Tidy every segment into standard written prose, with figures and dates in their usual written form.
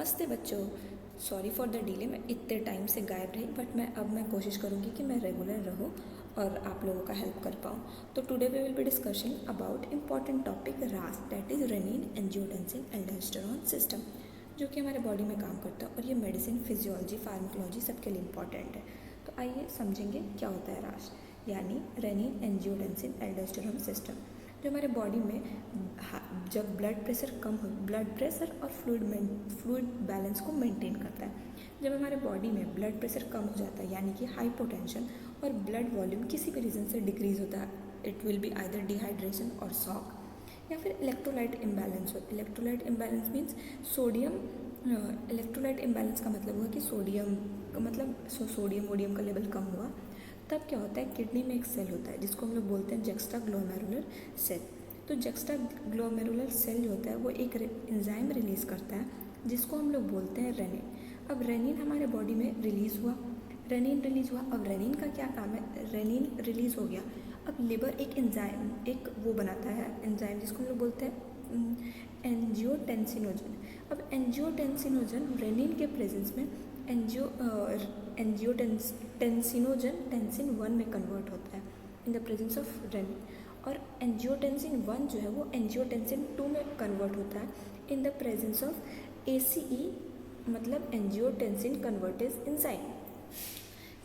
नमस्ते बच्चों, sorry for the delay. मैं इतने टाइम से गायब रही, बट मैं कोशिश करूँगी कि मैं रेगुलर रहूँ और आप लोगों का हेल्प कर पाऊँ। तो today we will be discussing about important topic RAAS, that is renin angiotensin aldosterone system, जो कि हमारे बॉडी में काम करता है और ये मेडिसिन, फिजियोलॉजी, फार्माकोलॉजी सबके लिए इम्पॉर्टेंट है। तो आइए समझेंगे क्या होता है रास, यानी रेनिन एंजियोटेंसिन एल्डोस्टेरोन सिस्टम, जो हमारे बॉडी में जब ब्लड प्रेशर और फ्लूइड बैलेंस को मेंटेन करता है। जब हमारे बॉडी में ब्लड प्रेशर कम हो जाता है, यानी कि हाइपोटेंशन, और ब्लड वॉल्यूम किसी भी रीज़न से डिक्रीज होता है, it will be either dehydration और शॉक, या फिर इलेक्ट्रोलाइट इम्बैलेंस हो। Electrolyte imbalance means sodium, electrolyte imbalance का मतलब हुआ कि सोडियम वोडियम का लेवल कम हुआ। तब क्या होता है, किडनी में एक सेल होता है जिसको हम लोग बोलते हैं जक्स्टाग्लोमेरुलर सेल। तो जक्स्टाग्लोमेरुलर सेल जो होता है वो एक एंजाइम रिलीज़ करता है जिसको हम लोग बोलते हैं रेनिन। अब रेनिन हमारे बॉडी में रिलीज़ हुआ। अब रेनिन का क्या काम है, रेनिन रिलीज़ हो गया। अब लिवर एक एंजाइम बनाता है एंजाइम जिसको हम लोग बोलते हैं एंजियोटेंसिनोजन। अब एंजियोटेंसिनोजन रेनिन के प्रेजेंस में एंजियोटेंसिनोजन टेंसिन 1 में कन्वर्ट होता है in the presence of renin, और एंजियोटेंसिन 1 जो है वो एंजियोटेंसिन 2 में कन्वर्ट होता है in the presence of ACE, मतलब एंजियोटेंसिन कन्वर्टेज एंजाइम।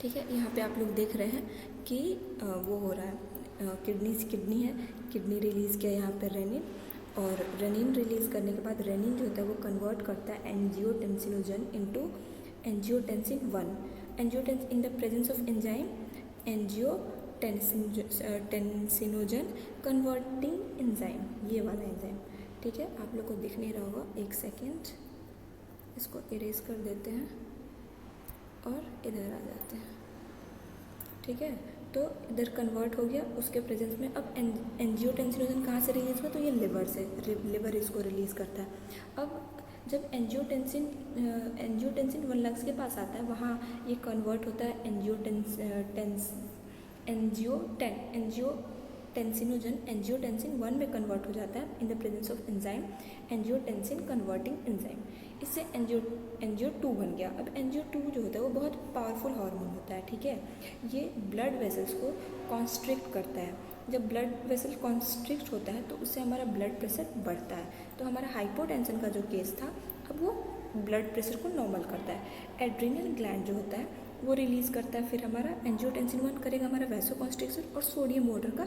ठीक है, यहाँ पे आप लोग देख रहे हैं कि वो हो रहा है, किडनी रिलीज़ किया यहाँ पे रेनिन, और रेनिन रिलीज़ करने के बाद रेनिन जो होता है वो कन्वर्ट करता है angiotensinogen into angiotensin 1 in the presence of enzyme angiotensinogen converting enzyme, ये वाला एंजाइम। ठीक है, आप लोग को दिख नहीं रहा होगा, एक सेकेंड, इसको इरेज कर देते हैं और इधर आ जाते हैं। ठीक है, तो इधर कन्वर्ट हो गया उसके प्रेजेंस में। अब एंजियोटेंसिनोजन कहाँ से रिलीज़ हुआ, तो ये लिवर इसको रिलीज़ करता है। अब जब एंजियोटेंसिन 1 लंग्स के पास आता है, वहाँ ये कन्वर्ट होता है एंजियोटेंसिनोजन एंजियोटेंसिन 1 में कन्वर्ट हो जाता है in the presence of enzyme angiotensin converting enzyme. इससे एंजियो 2 बन गया। अब एंजियो 2 जो होता है वो बहुत पावरफुल हार्मोन होता है। ठीक है, ये ब्लड वेसल्स को कॉन्स्ट्रिक्ट करता है। जब ब्लड वेसल कॉन्स्ट्रिक्ट होता है तो उससे हमारा ब्लड प्रेशर बढ़ता है। तो हमारा हाइपोटेंशन का जो केस था, अब वो ब्लड प्रेशर को नॉर्मल करता है। एड्रिनल ग्लैंड जो होता है वो रिलीज़ करता है, फिर हमारा एंजियोटेंसिन 1 करेगा हमारा वैसोकॉन्स्ट्रिक्शन, और सोडियम वाटर का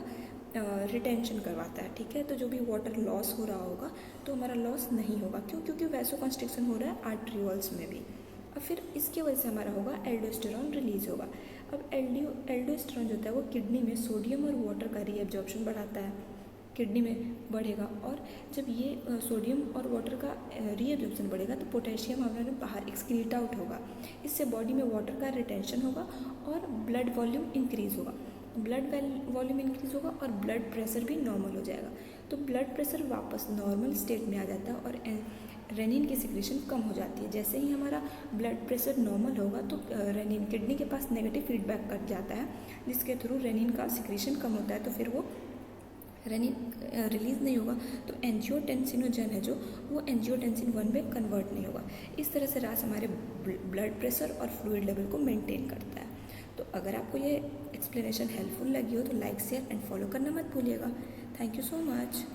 रिटेंशन करवाता है। ठीक है, तो जो भी वाटर लॉस हो रहा होगा तो हमारा लॉस नहीं होगा। क्योंकि वैसोकॉन्स्ट्रिक्शन हो रहा है आर्ट्रियोल्स में भी। और फिर इसकी वजह से हमारा होगा एल्डोस्टेरॉन रिलीज़ होगा। अब एल्डोस्टेरॉन जो होता है वो किडनी में सोडियम और वाटर का रीअब्जॉर्प्शन बढ़ाता है, किडनी में बढ़ेगा, और जब ये सोडियम और वाटर का रीअब्जॉर्प्शन बढ़ेगा तो पोटेशियम हमारे बाहर एक्सक्रीट आउट होगा। इससे बॉडी में वाटर का रिटेंशन होगा और ब्लड वॉल्यूम इंक्रीज़ होगा। और ब्लड प्रेशर भी नॉर्मल हो जाएगा। तो ब्लड प्रेशर वापस नॉर्मल स्टेट में आ जाता है और रेनिन की सिक्रेशन कम हो जाती है। जैसे ही हमारा ब्लड प्रेशर नॉर्मल होगा तो रेनिन किडनी के पास नेगेटिव फीडबैक कर जाता है, जिसके थ्रू रेनिन का सिक्रेशन कम होता है, तो फिर वो रेनिन रिलीज़ नहीं होगा। तो एंजियोटेंसिनोजन है जो वो एंजियोटेंसिन 1 में कन्वर्ट नहीं होगा। इस तरह से रास हमारे ब्लड प्रेशर और फ्लूइड लेवल को मेंटेन करता है। तो अगर आपको ये एक्सप्लेनेशन हेल्पफुल लगी हो तो लाइक, शेयर एंड फॉलो करना मत भूलिएगा। Thank you so much.